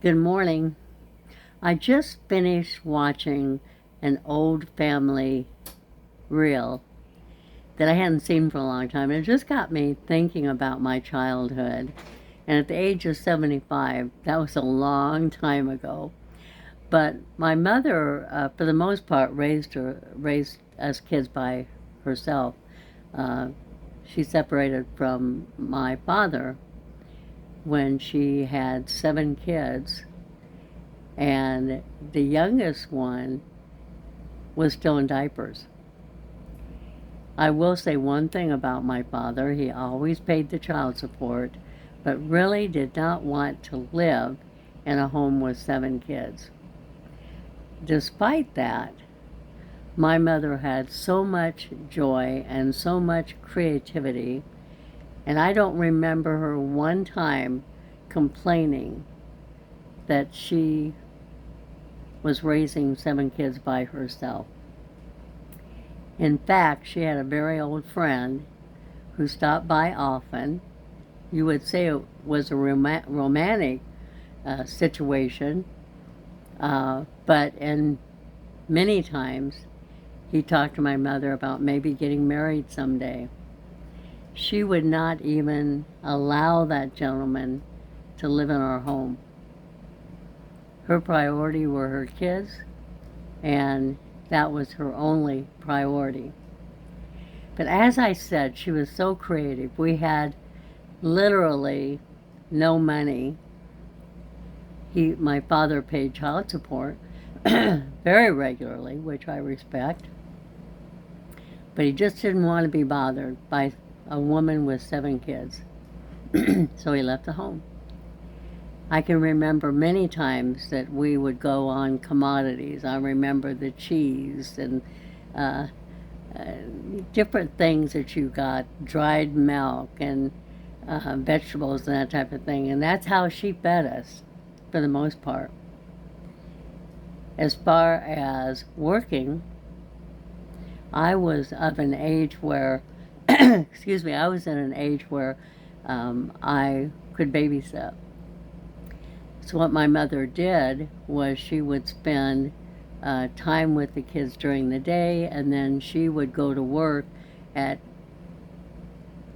Good morning. I just finished watching an old family reel that I hadn't seen for a long time. It just got me thinking about my childhood. And at the age of 75, that was a long time ago. But my mother, for the most part, raised us kids by herself. Uh, she separated from my father when she had 7 kids, and the youngest one was still in diapers. I will say one thing about my father: he always paid the child support, but really did not want to live in a home with 7 kids. Despite that, my mother had so much joy and so much creativity, and I don't remember her one time complaining that she was raising 7 kids by herself. In fact, she had a very old friend who stopped by often. You would say it was a romantic situation, but in many times he talked to my mother about maybe getting married someday. She would not even allow that gentleman to live in our home. Her priority were her kids, and that was her only priority. But as I said, she was so creative. We had literally no money. My father paid child support very regularly, which I respect, but he just didn't want to be bothered by a woman with 7 kids. So he left the home. I can remember many times that we would go on commodities. I remember the cheese and uh, different things that you got, dried milk and vegetables and that type of thing. And that's how she fed us for the most part. As far as working, I was of an age where, excuse me, I was in an age where I could babysit. So what my mother did was she would spend time with the kids during the day, and then she would go to work at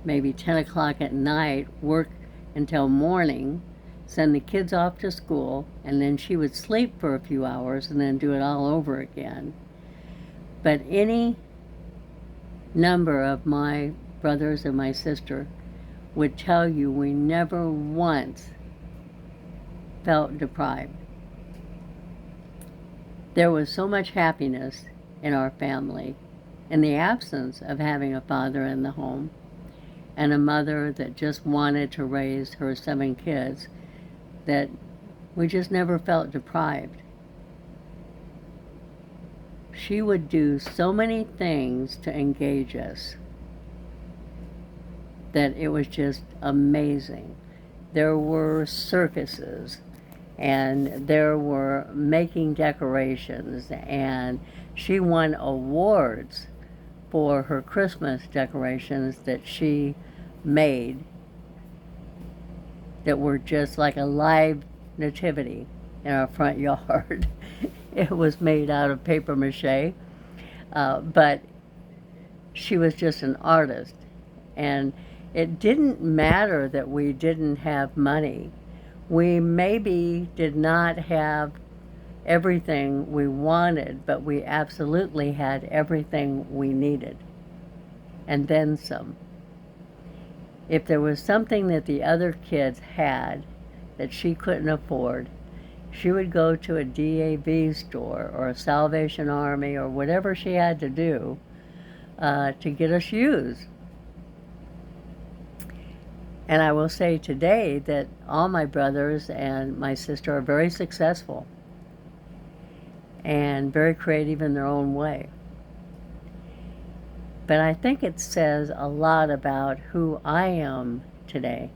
maybe 10 o'clock at night, work until morning, send the kids off to school, and then she would sleep for a few hours and then do it all over again. But any number of my brothers and my sister would tell you we never once felt deprived. There was so much happiness in our family in the absence of having a father in the home and a mother that just wanted to raise her 7 kids, that we just never felt deprived. She would do so many things to engage us that it was just amazing. There were circuses, and there were making decorations, and she won awards for her Christmas decorations that she made that were just like a live nativity in our front yard. It was made out of paper mache, but she was just an artist, and it didn't matter that we didn't have money. We maybe did not have everything we wanted, but we absolutely had everything we needed, and then some. If there was something that the other kids had that she couldn't afford, she would go to a DAV store or a Salvation Army or whatever she had to do to get us shoes. And I will say today that all my brothers and my sister are very successful and very creative in their own way. But I think it says a lot about who I am today,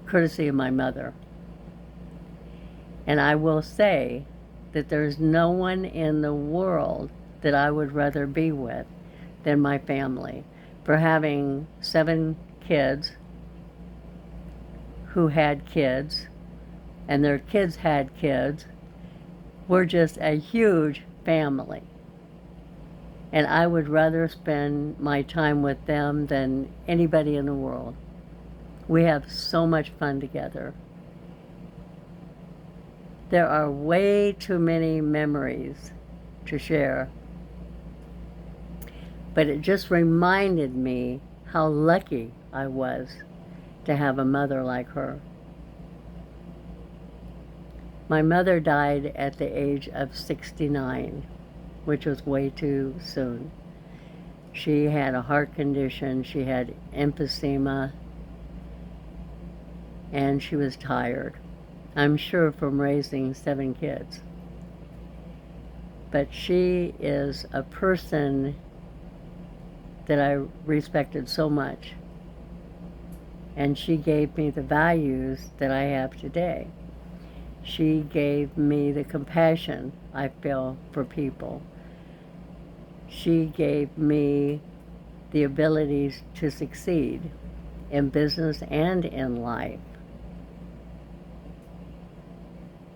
courtesy of my mother. And I will say that there's no one in the world that I would rather be with than my family, for having 7 kids who had kids and their kids had kids. We're just a huge family. And I would rather spend my time with them than anybody in the world. We have so much fun together. There are way too many memories to share. But it just reminded me how lucky I was to have a mother like her. My mother died at the age of 69, which was way too soon. She had a heart condition, she had emphysema, and she was tired. I'm sure from raising 7 kids. But she is a person that I respected so much. And she gave me the values that I have today. She gave me the compassion I feel for people. She gave me the abilities to succeed in business and in life.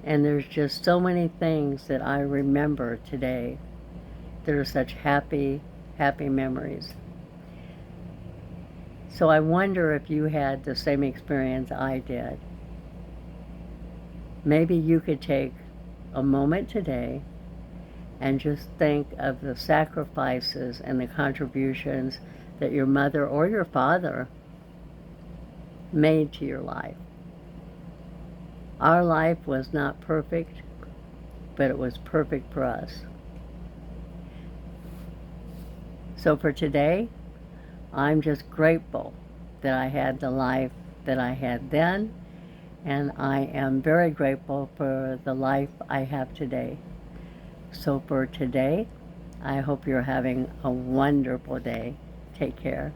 And there's just so many things that I remember today that are such happy, happy memories. So I wonder if you had the same experience I did. Maybe you could take a moment today and just think of the sacrifices and the contributions that your mother or your father made to your life. Our life was not perfect, but it was perfect for us. So for today, I'm just grateful that I had the life that I had then, and I am very grateful for the life I have today. So for today, I hope you're having a wonderful day. Take care.